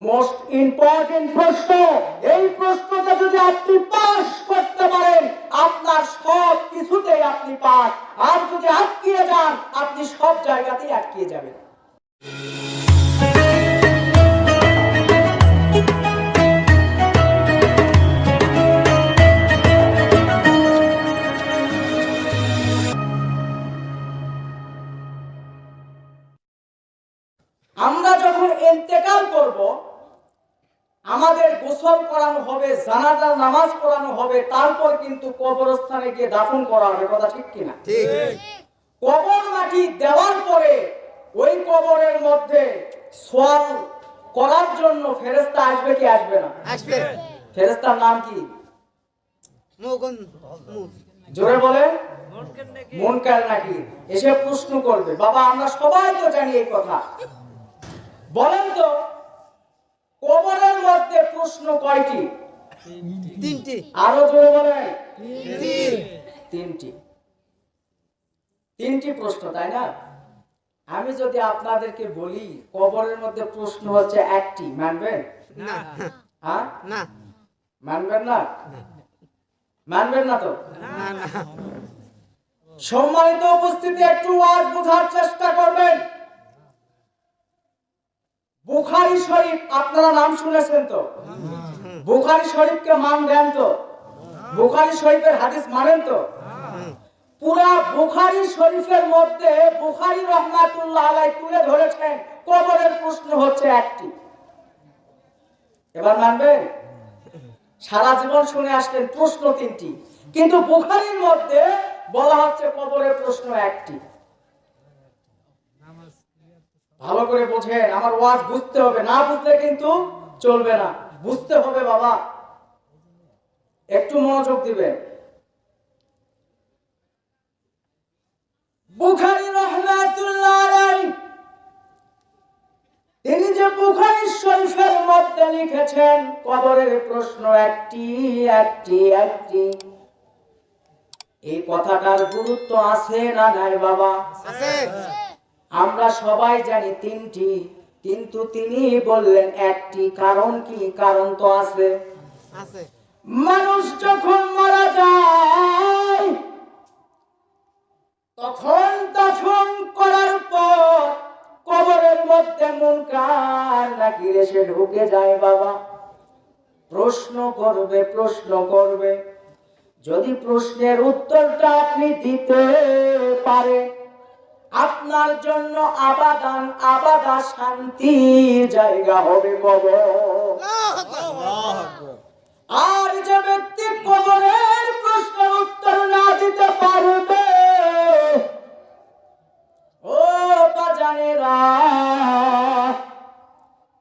Most important প্রশ্ন। এই প্রশ্নটা যদি আপনি পাস করতে পারেন আপনার সব কিছুতেই আপনি পাস, আর যদি আটকিয়ে যান আপনি সব জায়গাতেই আটকিয়ে যাবেন। আমরা যখন ইন্তেকাল করব আমাদের গোসল করানো হবে, জানাজার নামাজ পড়ানো হবে, তারপর কিন্তু কবরস্থানে গিয়ে দাফন করা হবে। কথা ঠিক কিনা? ঠিক। কবর মাটি দেওয়ার পরে ওই কবরের মধ্যে সোয়াল করার জন্য ফেরেশতা আসবে কি আসবে না? আসবে। ফেরেশতার নাম কি? জোরে বলে। মুনকার নাকির এসে প্রশ্ন করবে। বাবা আমরা সবাই তো জানি এই কথা, বলেন তো কবরের মধ্যে প্রশ্ন কয়টি? তিনটি। আরো জোরে বলেন। তিনটি। তিনটি প্রশ্ন, তাই না? আমি যদি আপনাদেরকে বলি কবরের মধ্যে প্রশ্ন হচ্ছে একটি, মানবেন? না। হ্যাঁ না। মানবেন না? মানবেন না তো? না না। সম্মানিত উপস্থিতি, একটু ওয়াজ বোঝার চেষ্টা করবেন। বুখারী শরীফ আপনারা নাম শুনেছেন তো? বুখারী শরীফকে মান দেন তো? বুখারী শরীফের হাদিস মানেন তো? পুরা বুখারী শরীফের মধ্যে বুখারী রহমাতুল্লাহ আলাইহি তুলে ধরেছেন কবরের প্রশ্ন হচ্ছে একটি। এবার মানবেন? সারা জীবন শুনে আসলেন প্রশ্ন তিনটি, কিন্তু বুখারীর মধ্যে বলা হচ্ছে কবরের প্রশ্ন একটি। ভালো করে বোঝেন, আমার ওয়াজ বুঝতে হবে, না বুঝলে কিন্তু চলবে না, বুঝতে হবে বাবা, একটু মনোযোগ দিবেন। বুখারী রাহমাতুল্লাহ আলাইহি তিনি যে বুখারী শরীফের মধ্যে লিখেছেন কবরের প্রশ্ন একটি একটি একটি, এই কথাটার গুরুত্ব আছে না নাই বাবা? আছে। আমরা সবাই জানি তিনটি, কিন্তু তিনি বললেন একটি। কারণ কি? কারণ তো আছে। আছে। মানুষ যখন মারা যায় তখন দাফন করার পর কবরের মধ্যে মুনকার নাকির এসে ঢুকে যায় বাবা, প্রশ্ন করবে প্রশ্ন করবে। যদি প্রশ্নের উত্তরটা আপনি দিতে পারেন আপনার জন্য আবাদান আবাদা শান্তির জায়গা হবে কবর। আর যে ব্যক্তি কবরের প্রশ্নের উত্তর না দিতে পারবে, ও বাজানেরা,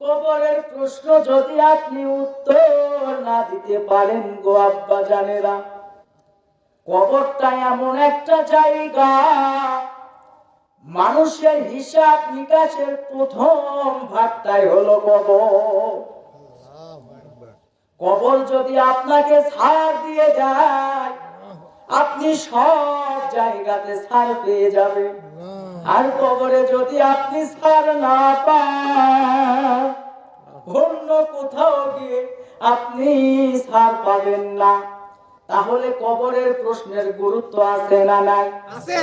কবরের প্রশ্ন যদি আপনি উত্তর না দিতে পারেন গো আব্বা জানেরা, কবরটা এমন একটা জায়গা মানুষের হিসাব নিকাশের প্রথম ভাগটাই হলো কবর। কবর যদি আপনাকে ছাড় দিয়ে যায় আপনি সব জায়গাতে ছাড় পেয়ে যাবেন, আর কবরে যদি আপনি ছাড় না পান অন্য কোথাও গিয়ে আপনি ছাড় পাবেন না। তাহলে কবরের প্রশ্নের গুরুত্ব আছে না নাই? আছে।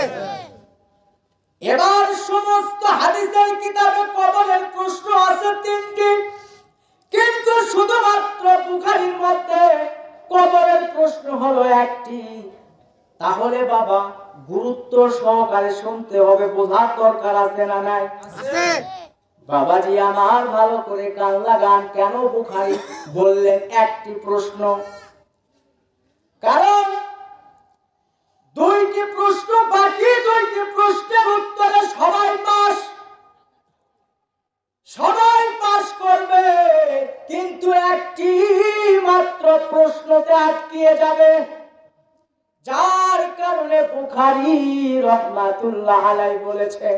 এবার সমস্ত হাদিসের কিতাবে কবরের প্রশ্ন আছে তিনটি, কিন্তু শুধুমাত্র বুখারীর মধ্যে কবরের প্রশ্ন হলো একটি। তাহলে বাবা গুরুত্ব সহকারে শুনতে হবে, বোঝার দরকার আছে না নাই? আছে। বাবাজি আমার ভালো করে কান লাগান। কেন বুখারী বললেন একটি প্রশ্ন? কারণ দুইটি প্রশ্ন বাকি, দুইটি প্রশ্নের উত্তরে সবাই পাস করবে, কিন্তু একটি মাত্র প্রশ্নতে আটকিয়ে যাবে, যার কারণে বুখারী রাহমাতুল্লাহ আলাইহি বলেছে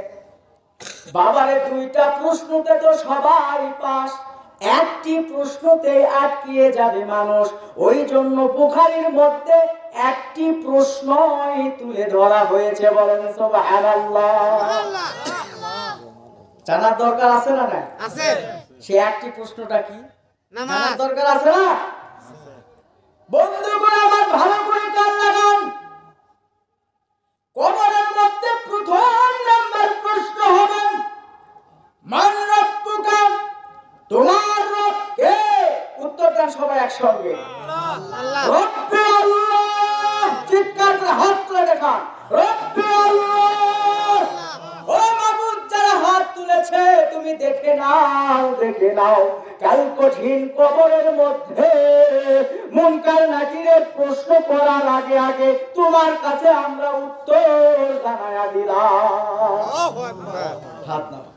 বাবারে দুইটা প্রশ্নতে তো সবাই পাস, একটি প্রশ্নতে আটকিয়ে যাবে মানুষ। ওই জন্য বুখারীর মধ্যে একটি প্রশ্নই তুলে ধরা হয়েছে। বলেন সুবহানাল্লাহ। জানার দরকার আছে না নাই? আছে। সে একটি প্রশ্নটা কি নামাজ। জানার দরকার আছে না? বন্ধুগণ আমার ভালো করে কান লাগান। কবরের মধ্যে প্রথম নাম্বার প্রশ্ন হবে মান রব্বুকা, তোমার রব কে? উত্তর দেন সবাই একসঙ্গে। আল্লাহ। রব্বি আল্লাহ। চিৎকার করে হাত তুলে দেখান রব্বি আল্লাহ। ও মাবুদ, যারা হাত তুলেছে তুমি দেখে নাও কাল কঠিন কবরের মধ্যে মুনকার নাকিরের প্রশ্ন করার আগে আগে তোমার কাছে আমরা উত্তর জানায়া দিলাম। হাত নাও।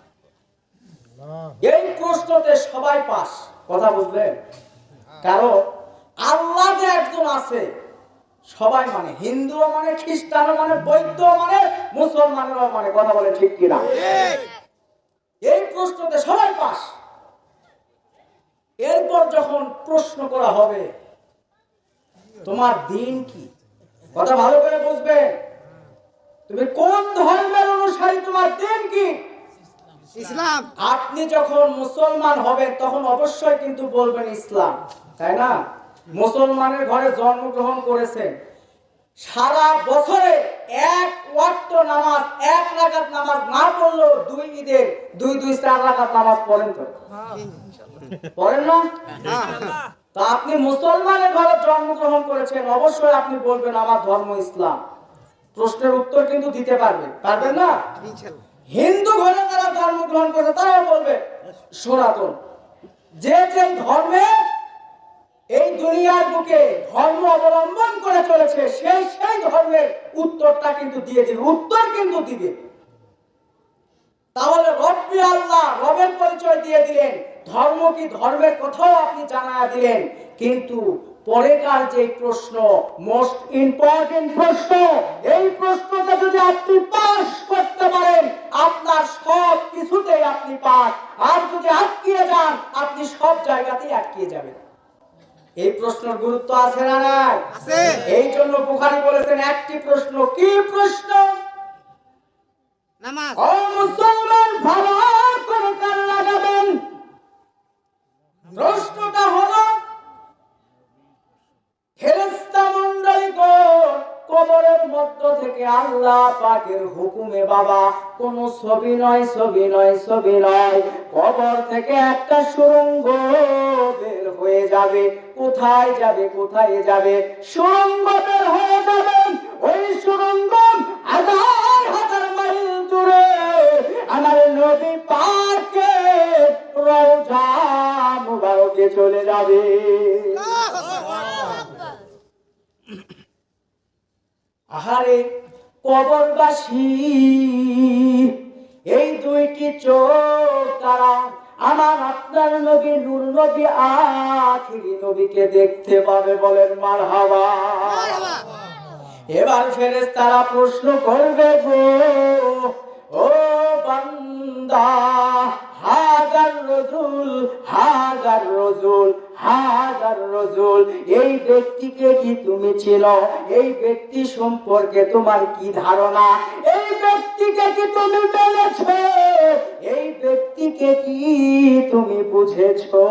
এই প্রশ্নতে সবাই পাস, কথা বুঝলেন? কারণ আল্লাহ যে একজন আছে সবাই মানে, হিন্দুও মানে, খ্রিস্টানও মানে, বৌদ্ধ মানে, মুসলমানেরও মানে, কথা বলে ঠিক কিনা? এই প্রশ্নতে সবাই পাস। এরপর যখন প্রশ্ন করা হবে তোমার দিন কি, কথা ভালো করে বুঝবে, তুমি কোন ধর্মের অনুসারী, তোমার দিন কি? ইসলাম। আপনি যখন মুসলমান হবেন তখন অবশ্যই কিন্তু বলবেন ইসলাম, তাই না? মুসলমানের ঘরে জন্মগ্রহণ করেছেন, সারা বছরে এক ওয়াক্ত নামাজ, এক রাকাত নামাজ না পড়লেও দুই ঈদের দুই 4 রাকাত নামাজ পড়েন তো? পড়েন না? তো আপনি মুসলমানের ঘরে জন্মগ্রহণ করেছেন, অবশ্যই আপনি বলবেন আমার ধর্ম ইসলাম। প্রশ্নের উত্তর কিন্তু দিতে পারবেন না? ইনশাআল্লাহ। হিন্দু ঘরে যারা জন্মগ্রহণ করে তারাও বলবে সনাতন। যে ধর্মে এই দুনিয়ার বুকে ধর্ম অবলম্বন করে চলেছে সেই ধর্মের উত্তরটা কিন্তু দিয়ে দিবে, উত্তর কিন্তু দিবে। তাহলে রব্বি আল্লাহ, রবের পরিচয় দিয়ে দিলেন, ধর্ম কি, ধর্মের কথাও আপনি জানায়া দিলেন। কিন্তু পরেকার যে প্রশ্ন, মোস্ট ইম্পর্টেন্ট প্রশ্ন, এই প্রশ্নটা যদি আপনি পাস করতে পারেন আপনার সব কিছুতেই আপনি পাস। আর যদি আটকিয়ে যান আপনি সব জায়গাতেই আটকিয়ে যাবেন। এই প্রশ্নের গুরুত্ব আছে না নাই? আছে। এই জন্য বুখারী বলেছেন একটি প্রশ্ন। কি প্রশ্ন? নামাজ। ও মুসলমান, ভালো করে কান লাগাবেন। প্রশ্নটা হলো ফেরেশতা মণ্ডলীগণ কবরের মধ্য থেকে আল্লাহ পাকের হুকুমে, বাবা কোন ছবি নয়, কবর থেকে একটা সুড়ঙ্গ বের হয়ে যাবে। কোথায় যাবে? সুড়ঙ্গ বের হয়ে যাবে। ওই সুড়ঙ্গ হাজার মাইল দূরে আমার নবী পাকের রওজা মুবারকে চলে যাবে। আহারে কবরবাসী, এই দুইটি চোখ তারা আমার আপনার নবী নূর নবী আখিরি নবীকে দেখতে পাবে, বলেন মারহাবা। এবার ফেরেশতারা প্রশ্ন করবে, গো ও বান্দা, হাজার রজুল, এই ব্যক্তিকে কি তুমি চেনো? এই ব্যক্তি সম্পর্কে তোমার কি ধারণা? এই ব্যক্তিকে কি তুমি মেনেছো? এই ব্যক্তিকে কি তুমি বুঝেছো?